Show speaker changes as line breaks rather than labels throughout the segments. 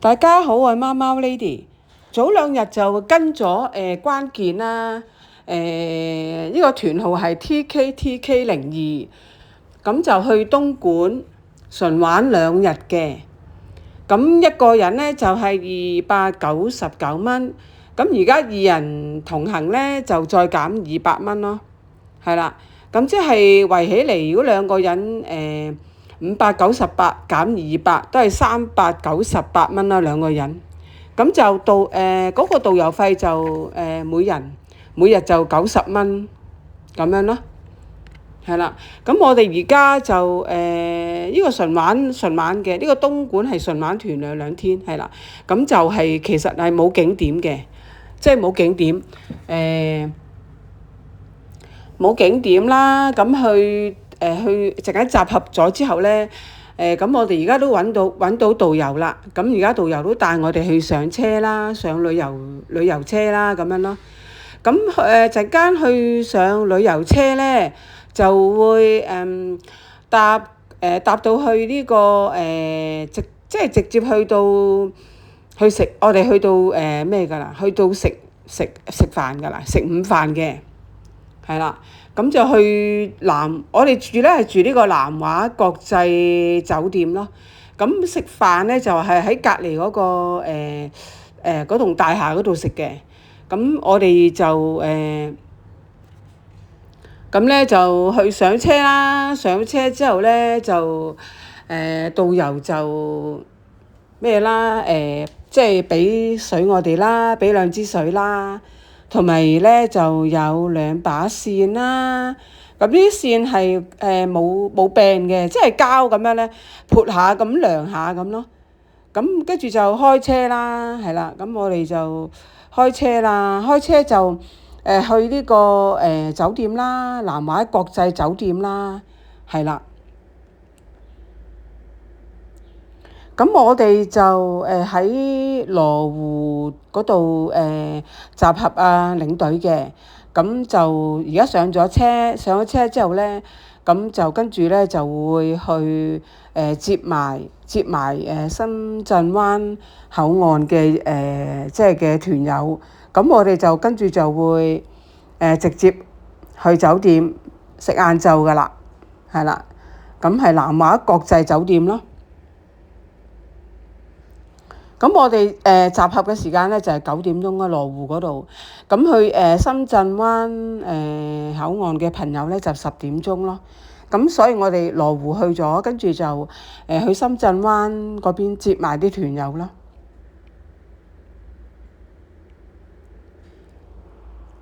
大家好，我係貓貓 Lady。早兩日就跟咗關鍵啦，呢個團號係 TKTK02，咁就去東莞純玩2日嘅。咁一個人呢就係299蚊，咁而家2人同行呢就再減200蚊咯，係啦。咁即係圍起嚟，如果兩個人598減200都係398蚊啦，兩個人。咁就嗰個導遊費就每日就90蚊咁樣咯，係啦。咁我哋而家就呢個純玩嘅，呢個東莞係純玩團兩天，係啦。咁就係其實係冇景點嘅，即係冇景點冇景點啦。咁去陣間集合咗之後呢，咁我哋而家都揾到導遊啦。咁而家導遊都帶我哋去上車啦，上旅遊車啦咁樣咯。咁陣間去上旅遊車呢，就會搭到去呢個即係直接去到去食，我哋去到咩㗎啦？去到食飯㗎啦，食午飯嘅，係啦。咁就去我哋住呢係住呢個南華國際酒店咯。咁食飯呢就係喺隔離嗰個嗰棟大廈嗰度食嘅。咁我哋就咁呢就去上車啦。上車之後呢就導遊就咩啦？即係俾水我哋啦，俾2支水啦。同埋呢就有2把線啦，咁呢啲線係冇柄嘅，即係膠咁樣呢，撥下咁量下咁咯。咁跟住就開車啦，係啦。咁我哋就開車啦，開車就去呢個酒店啦，南華國際酒店啦，係啦。咁我哋就喺羅湖嗰度集合領隊嘅。咁就而家上咗車之後呢，咁就跟住呢就會去接埋深圳灣口岸嘅即係嘅團友。咁我哋就跟住就會直接去酒店食晏晝㗎啦，係啦。咁係南華國際酒店咯。咁我哋集合嘅時間呢，就係9點鐘啊，羅湖嗰度。咁去深圳灣口岸嘅朋友呢，就10點鐘咯。咁所以我哋羅湖去咗，跟住就去深圳灣嗰邊接埋啲團友咯。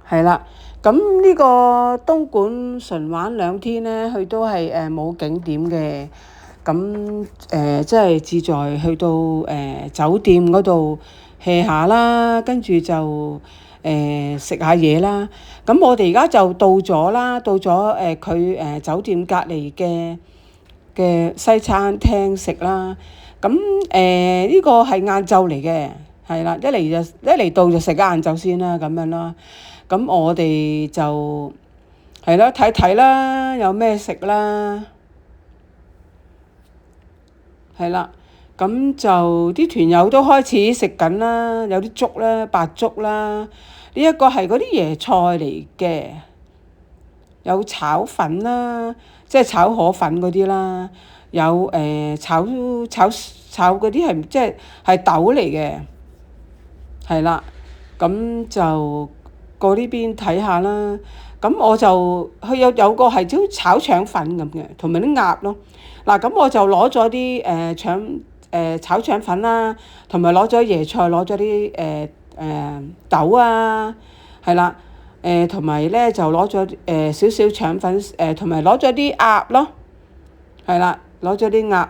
係啦。咁呢個東莞純玩2天呢，佢都係冇景點嘅。咁即係志在去到酒店嗰度 hea 下啦，跟住就食下嘢啦。咁我哋而家就到咗啦，到咗佢酒店隔離嘅西餐廳食啦。咁呢個係晏晝嚟嘅，係啦。一嚟到就食個晏晝先啦，咁樣啦。咁我哋就係啦，睇睇啦，有咩食啦。係啦。咁就啲團友都開始食緊啦，有啲粥啦，白粥啦。呢一個係嗰啲椰菜嚟嘅，有炒粉啦，即係炒河粉嗰啲啦。有炒嗰啲係即係豆嚟嘅，係啦。咁就過呢邊睇下啦。咁我就佢有個係炒腸粉咁嘅，同埋啲鴨咯。嗱，咁我就攞咗啲炒腸粉啦，同埋攞咗椰菜，攞咗啲豆啊，係啦。同埋呢就攞咗少少腸粉，同埋攞咗啲鴨咯，係啦，攞咗啲鴨。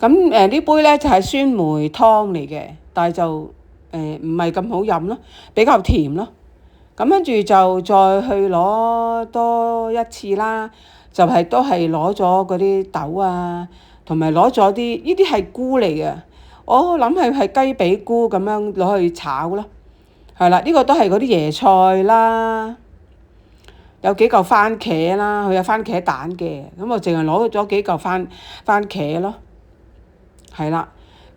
咁呢杯呢就係酸梅湯嚟嘅，但係就唔係咁好飲咯，比較甜咯。咁跟住就再去攞多一次啦，就都係攞咗嗰啲豆啊，同埋攞咗啲呢啲係菇嚟嘅，我諗係雞髀菇咁樣攞去炒咯，係啦。呢個都係嗰啲椰菜啦，有幾嚿番茄啦，佢有番茄蛋嘅，咁我淨係攞咗幾嚿番茄咯，係啦。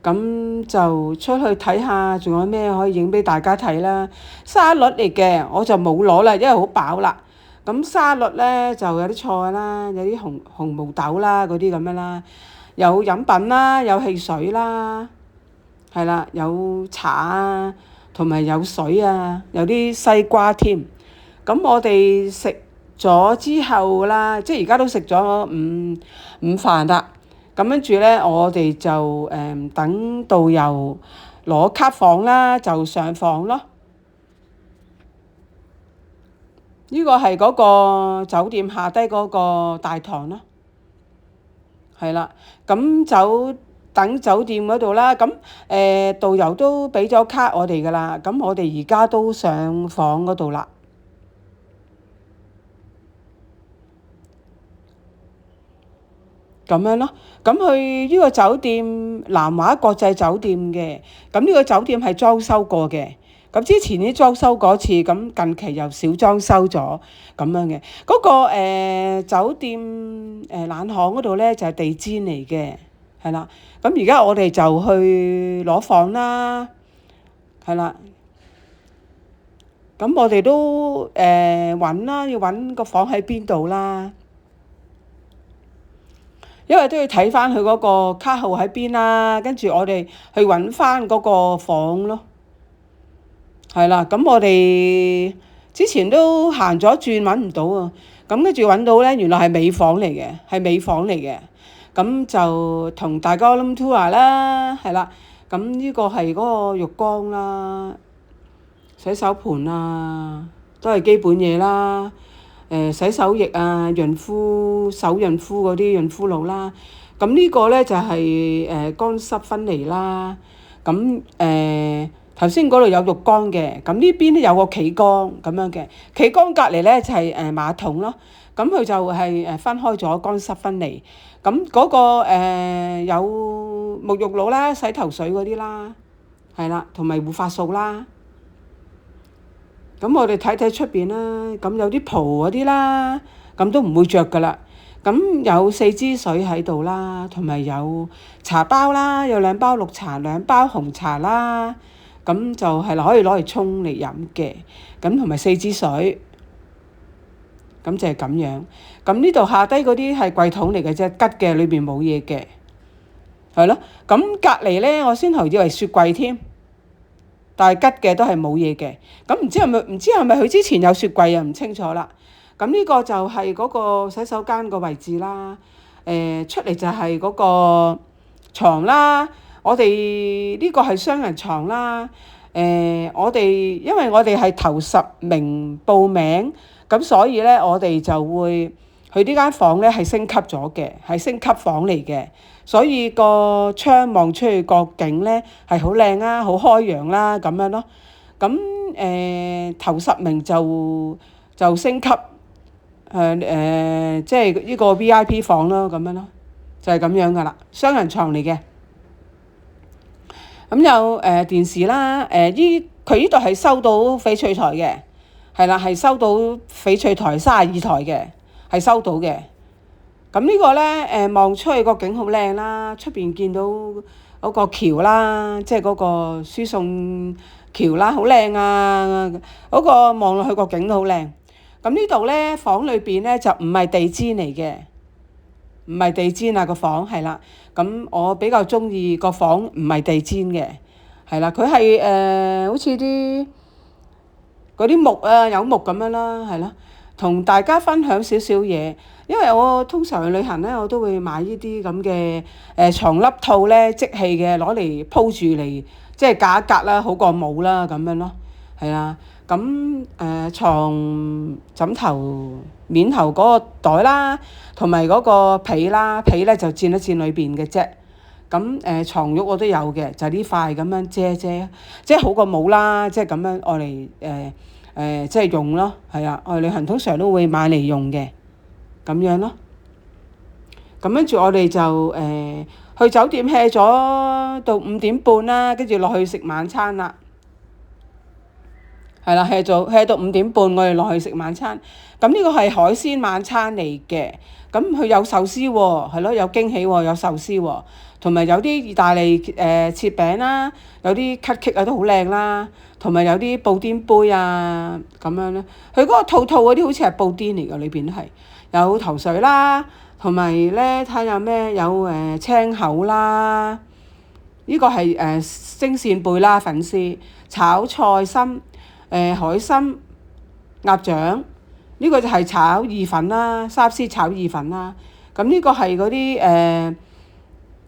咁就出去睇下，仲有咩可以影俾大家睇啦。沙律嚟嘅，我就冇攞啦，因為好飽啦。咁沙律咧就有啲菜啦，有啲紅毛豆啦，嗰啲咁樣啦，有飲品啦，有汽水啦，係啦，有茶啊，同埋有水啊，有啲西瓜添。咁我哋食咗之後啦，即係而家都食咗午飯啦。咁跟住咧，我哋就等導遊攞卡房啦，就上房咯。呢個係嗰個酒店下低嗰個大堂咯，係啦。咁等酒店嗰度啦，咁導遊都俾咗卡我哋噶啦，咁我哋而家都上房嗰度啦。咁樣咯，咁去呢個酒店南華國際酒店嘅，咁呢個酒店係裝修過嘅，咁之前啲裝修嗰次，咁近期又少裝修咗咁樣嘅。嗰個酒店冷巷嗰度咧就係地氈嚟嘅，係啦。咁而家我哋就去攞房啦，係啦。咁我哋都揾啦，要揾個房喺邊度啦。因為都要睇翻佢嗰個卡號喺邊啦，跟住我哋去揾翻嗰個房咯，係啦。咁我哋之前都行咗轉揾唔到啊，咁跟住揾到咧，原來係尾房嚟嘅，係尾房嚟嘅。咁就同大家 room tour 啦，係啦。咁呢個係嗰個浴缸啦、洗手盆啊，都係基本嘢啦。洗手液啊、手潤膚嗰啲潤膚露啦。咁呢個咧就係乾濕分離啦。咁頭先嗰度有浴缸嘅，咁呢邊咧有個企缸咁樣嘅，企缸隔離咧就係馬桶咯。咁佢就係分開咗乾濕分離。咁嗰個有沐浴露啦、洗頭水嗰啲啦，係啦，同埋護髮素啦。咁我哋睇睇出邊啦，咁有啲蒲嗰啲啦，咁都唔會着噶啦。咁有4支水喺度啦，同埋有茶包啦，有2包綠茶、2包紅茶啦。咁就係可以攞嚟沖嚟飲嘅。咁同埋4支水，咁就係咁樣。咁呢度下低嗰啲係櫃桶嚟嘅啫，吉嘅，裏邊冇嘢嘅，係咯。咁隔離咧，我先頭以為雪櫃添。但係吉嘅都係冇嘢嘅，咁唔知係咪佢之前有雪櫃啊？唔清楚啦。咁呢個就係嗰個洗手間個位置啦。出嚟就係嗰個牀啦。我哋呢個係雙人床啦。我哋因為我哋係頭10名報名，咁所以咧我哋就會佢呢間房咧係升級咗嘅，係升級房嚟嘅。所以個窗望出去個景咧係好靚啊，好開揚啦咁樣咯。咁頭10名就升級，即係呢個 VIP 房咯，咁樣咯，就係咁樣噶啦，雙人床嚟嘅。咁有電視啦，佢呢度係收到翡翠台嘅，係啦，係收到翡翠台32台嘅，係收到嘅。咁呢個咧望出去個景好靚啦，出邊見到嗰個橋啦，即係嗰個輸送橋啦，好靚啊！嗰個望落去個景都好靚。咁呢度咧房裏邊咧就唔係地氈嚟嘅，唔係地氈啊個房係啦。咁我比較中意個房唔係地氈嘅，係啦，佢係好似啲嗰啲木啊有木咁樣啦，係啦。同大家分享少少嘢，因為我通常去旅行咧，我都會買呢啲咁嘅牀笠套咧，即棄嘅攞嚟鋪住嚟，即係隔一隔啦，好過冇啦咁樣咯，係啦。咁牀枕頭面頭嗰個袋啦，同埋嗰個被啦，被咧就佔一佔裏邊嘅啫。咁牀褥我都有嘅，就呢塊咁樣遮，即係好過冇啦，即係咁樣愛嚟即係用咯，係啊，我哋旅行通常都會買嚟用嘅，咁樣咯。咁跟住我哋就去酒店 hea 咗到5點半啦，跟住落去食晚餐啦。係啦，hea到5點半，我哋落去食晚餐。咁呢個係海鮮晚餐嚟嘅，咁佢有壽司喎，係咯，有驚喜喎，有壽司喎，同埋有啲意大利切餅啦，有啲 cut cake 啊都好靚啦，同埋有啲布甸杯啊咁樣咧。佢嗰個套套嗰啲好似係布甸嚟㗎，裏邊都係有頭水啦，同埋咧睇下有咩有青口啦，呢個係蒸扇貝啦，粉絲炒菜心。海參、鴨掌，呢個就係炒意粉啦，沙司炒意粉啦。咁呢個係嗰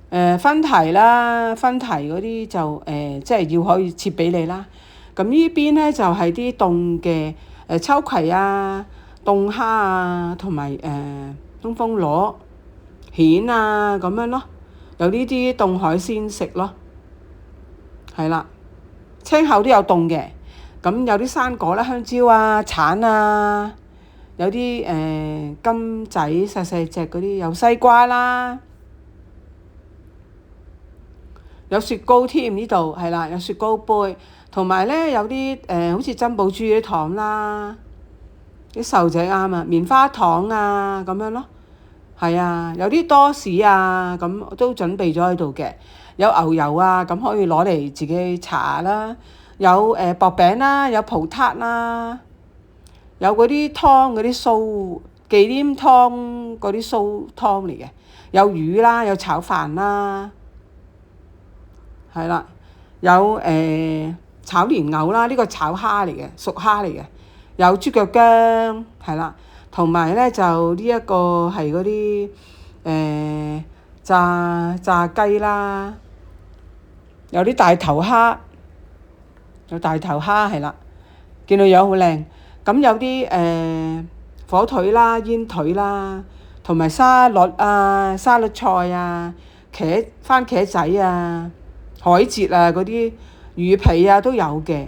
啲分題啦，分題嗰啲就即係要可以切俾你啦。咁呢邊咧就係啲凍嘅秋葵啊、凍蝦啊，同埋東風螺、蜆啊咁樣咯。有呢啲凍海鮮食咯，係啦，青口都有凍嘅。咁有啲生果啦，香蕉啊、橙啊，有啲金仔細細隻嗰啲，有西瓜啦，有雪糕添呢度，係啦，有雪糕杯，同埋咧有啲好似珍寶珠啲糖啦，啲瘦仔啱啊，棉花糖啊咁樣咯，係啊，有啲多士啊咁都準備咗喺度嘅，有牛油啊咁可以攞嚟自己搽啦。有薄餅啦，有葡撻啦，有嗰啲湯嗰啲酥忌廉湯嗰啲酥湯嚟嘅，有魚啦，有炒飯啦，係啦，有炒蓮藕啦，呢個炒蝦嚟嘅，熟蝦嚟嘅，有豬腳薑係啦，同埋咧就呢一個係嗰啲炸雞啦，有啲大頭蝦。有大頭蝦係啦，見到樣好靚。咁有啲火腿啦、煙腿啦，同埋沙律啊、沙律菜啊、番茄仔啊、海蜇啊嗰啲魚皮啊都有嘅。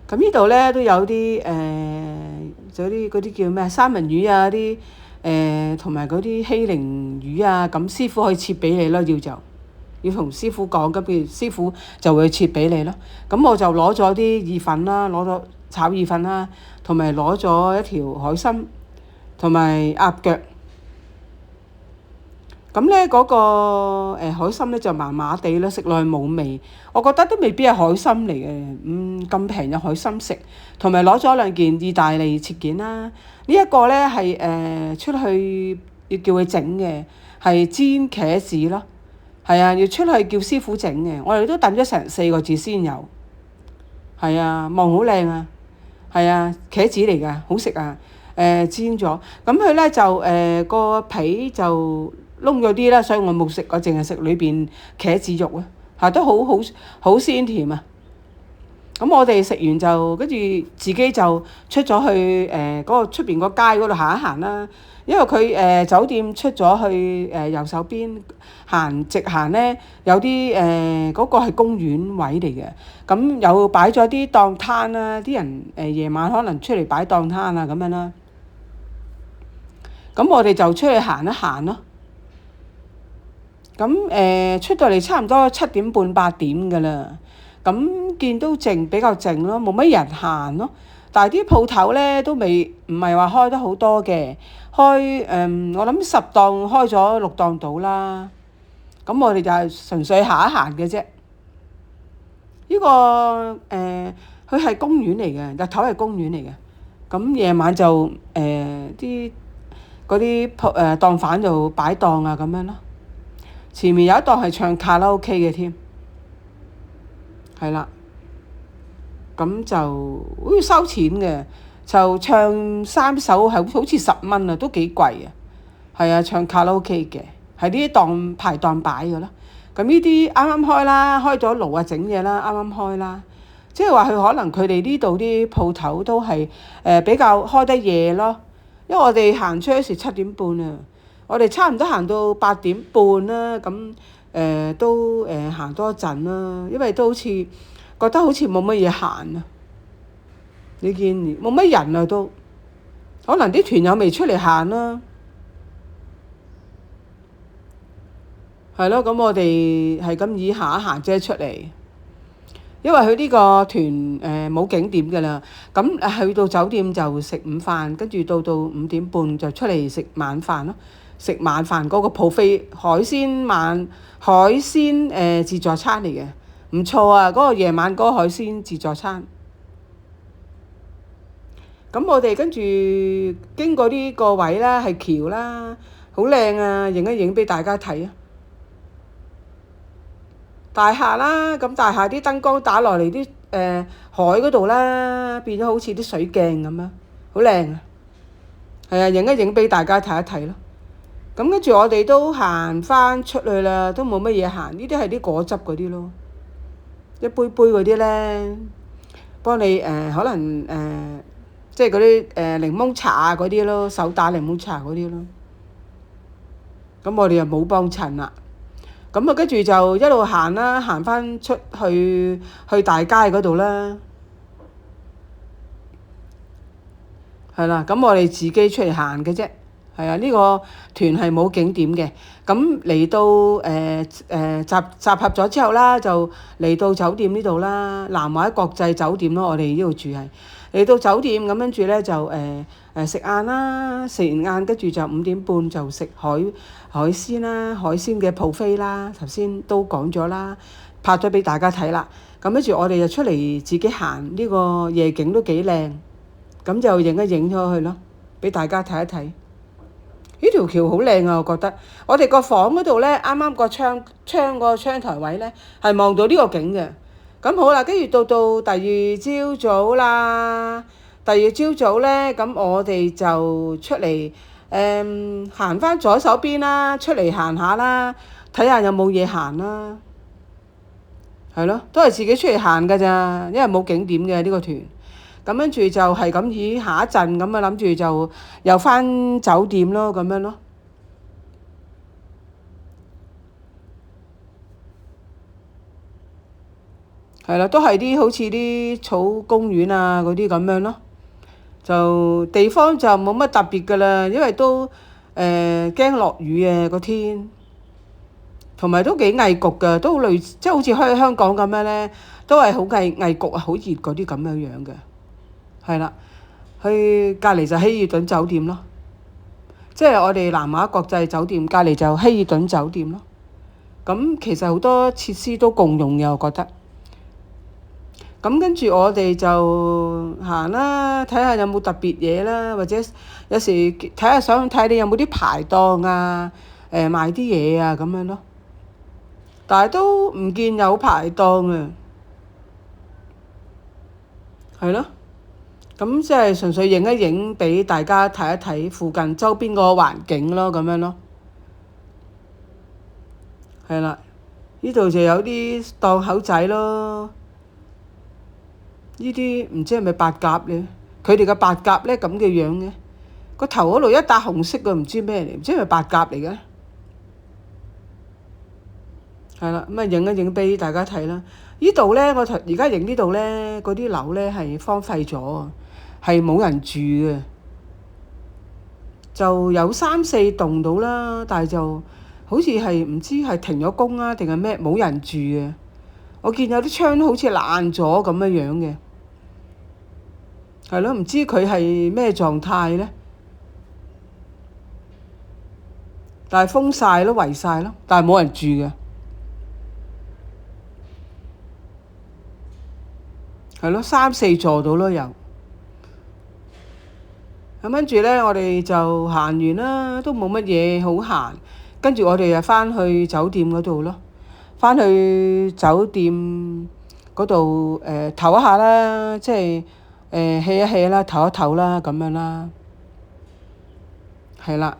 咁呢度咧都有啲嗰啲叫咩三文魚啊啲。同埋嗰啲希靈魚啊，咁師傅可以切俾你咯，要同師傅講，咁譬如師傅就會切俾你咯。咁我就攞咗啲意粉啦，攞咗炒意粉啦，同埋攞咗一條海參，同埋鴨腳。咁咧嗰個海參咧就麻麻地啦，食落去冇味，我覺得都未必係海參嚟嘅。咁平有海參食，同埋攞咗2件意大利切件啦。呢一個咧係出去要叫佢整嘅，係煎茄子咯。係啊，要出去叫師傅整嘅，我哋都等咗成4個字先有。係啊，望好靚啊，係啊，茄子嚟㗎，好食啊。煎咗，咁佢咧就個皮就燶咗啲啦，所以我冇食，我淨係食裏邊茄子肉啊，都好鮮甜啊！咁我哋食完就跟住自己就出咗去嗰個出邊個街嗰度行一行啦，因為佢酒店出咗去右手邊直行咧，有啲嗰個係公園位嚟嘅，咁有擺咗啲檔攤啦，啲人夜晚可能出嚟擺檔攤啊咁樣啦。咁我哋就出去行一行咯。咁出到嚟差唔多7點半8點㗎啦。咁見都比較靜咯，冇乜人行咯。但係啲鋪頭咧都唔係話開得好多嘅，我諗10檔開咗6檔到啦。咁我哋就係純粹行一行嘅啫。呢個佢係公園嚟嘅，日頭係公園嚟嘅。咁夜晚就啲嗰啲檔販就擺檔啊咁樣咯。前面有一檔係唱卡拉 OK 嘅添，係啦。咁就好似收錢嘅，就唱3首好似10蚊啊，都幾貴啊。係啊，唱卡拉 OK 嘅，係呢啲排檔擺嘅咯。咁呢啲啱啱開啦，開咗爐啊整嘢啦，啱啱開啦。即係話可能佢哋呢度啲鋪頭都係比較開得夜咯。因為我哋行出嗰時7點半啊，我哋差唔多行到8點半啦，咁都行多一陣啦，因為都好似覺得好似冇乜嘢行啊。你見冇乜人啊都，可能啲團友未出嚟行啦。係咯，咁我哋係咁以行一行啫出嚟，因為佢呢個團冇景點㗎啦。咁去到酒店就食午飯，跟住到5點半就出嚟食晚飯咯。食晚飯嗰個buffet海鮮自助餐嚟嘅，唔錯啊！嗰個夜晚嗰個海鮮自助餐。咁我哋跟住經過呢個位啦，係橋啦，好靚啊！影一影俾大家睇啊！大廈啦，咁大廈啲燈光打落嚟啲海嗰度啦，變咗好似啲水鏡咁樣，好靚啊！係啊，影一影俾大家睇一睇咯。咁跟住我哋都行翻出去啦，都冇乜嘢行。呢啲係啲果汁嗰啲咯，一杯杯嗰啲咧，幫你可能即係嗰啲檸檬茶啊嗰啲咯，手打檸檬茶嗰啲咯。咁我哋又冇幫襯啦。咁啊，跟住就一路行啦，行翻出去大街嗰度啦。係啦，咁我哋自己出嚟行嘅啫。係啊，呢個團係冇景點嘅。咁嚟到集合咗之後啦，就嚟到酒店呢度啦，南華國際酒店咯，我哋呢度住係。嚟到酒店咁跟住咧就食晏啦，食完晏跟住就5點半就食海鮮啦，海鮮嘅buffet啦，頭先都講咗啦，拍咗俾大家睇啦。咁跟住我哋就出嚟自己行，呢個夜景都幾靚，咁就影一影咗佢咯，俾大家睇一睇。呢條橋好靚啊，我覺得。我哋個房嗰度咧，啱啱個窗個窗台位咧，係望到呢個景嘅。咁好啦，跟住到第二朝早啦。第二朝早咧，咁我哋就出嚟行翻左手邊啦，出嚟行下啦，睇下有冇嘢行啦。係咯，都係自己出嚟行㗎咋，因為冇景點嘅呢個團。咁跟住就係咁以下一陣咁啊，諗住就又翻酒店咯，咁樣咯。係啦，都係啲好似啲草公園啊嗰啲咁樣咯。就地方就冇乜特別㗎啦，因為都驚落雨啊個天，同埋都幾翳焗㗎，都類即係好似香港咁樣咧，都係好翳焗啊，好熱嗰啲咁樣樣嘅。係啦，去隔離就希爾頓酒店咯，即係我哋南華國際酒店隔離就希爾頓酒店咯。咁其實好多設施都共用嘅，我覺得。咁跟住我哋就行啦，睇下有冇特別嘢啦，或者有時睇下想睇你有冇啲排檔啊，賣啲嘢啊咁樣咯。但係都唔見有排檔啊，係咯。咁即係純粹影一影俾大家睇一睇附近周邊個環境咯，咁樣咯。係啦，呢度就有啲檔口仔咯。呢啲唔知係咪白鴿咧？佢哋嘅白鴿咧咁嘅樣嘅，個頭嗰度一笪紅色嘅，唔知咩嚟，唔知係咪白鴿嚟嘅？係啦，咁啊影一影俾大家睇啦。呢度咧，我而家影呢度咧，嗰啲樓咧係荒廢咗，係冇人住嘅，就有3、4棟到啦，但係就好似係唔知係停咗工啊定係咩，冇人住嘅。我見有啲窗好似爛咗咁樣樣嘅，係咯，唔知佢係咩狀態咧？但係封晒咯，圍晒咯，但係冇人住嘅，係咯，3、4座到咯又。咁跟住咧，我哋就行完啦，都冇乜嘢好行。跟住我哋就翻去酒店嗰度咯。翻去酒店嗰度唞一下啦，即係歇一歇啦，唞一唞啦，咁樣啦，係啦。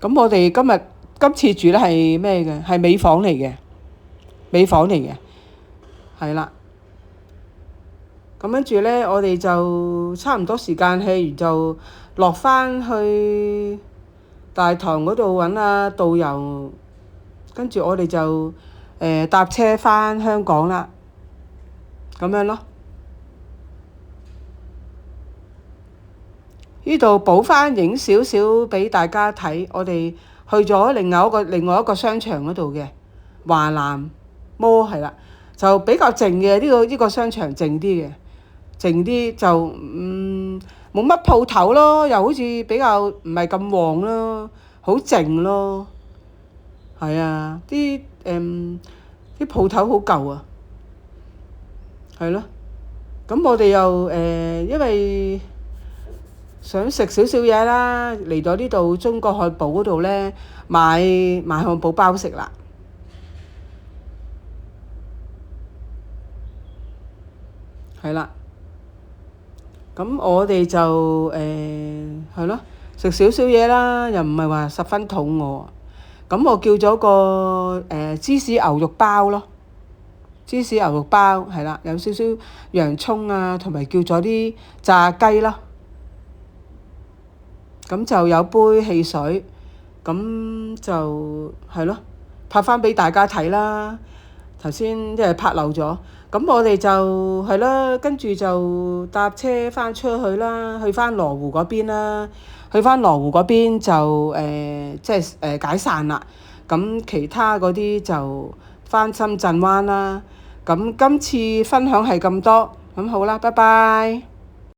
咁我哋今次住咧係咩嘅？係尾房嚟嘅，尾房嚟嘅，係啦。咁跟住咧，我哋就差唔多時間氣完就落翻去大堂嗰度揾下導遊，跟住我哋就搭車返香港啦，咁樣咯。呢度補翻影少少俾大家睇，我哋去咗另外一個商場嗰度嘅華南摩係啦，就比較靜嘅，呢個商場靜啲嘅，靜啲就冇乜鋪頭咯，又好似比較唔係咁旺咯，好靜咯，係啊，啲鋪頭好舊啊，係咯，咁我哋又因為想食少少嘢啦，嚟咗呢度中國漢堡嗰度咧買漢堡包食啦，係啦。咁我哋就係咯，食少少嘢啦，又唔係話十分肚餓。咁我叫咗個芝士牛肉包咯，芝士牛肉包係啦，有少少洋葱啊，同埋叫咗啲炸雞咯。咁就有杯汽水，咁就係咯，拍翻俾大家睇啦。頭先即係拍漏咗，咁我哋就係啦，跟住就搭車翻出去啦，去翻羅湖嗰邊啦。去翻羅湖嗰邊就即係解散啦。咁其他嗰啲就翻深圳灣啦。咁今次分享係咁多，咁好啦，拜拜。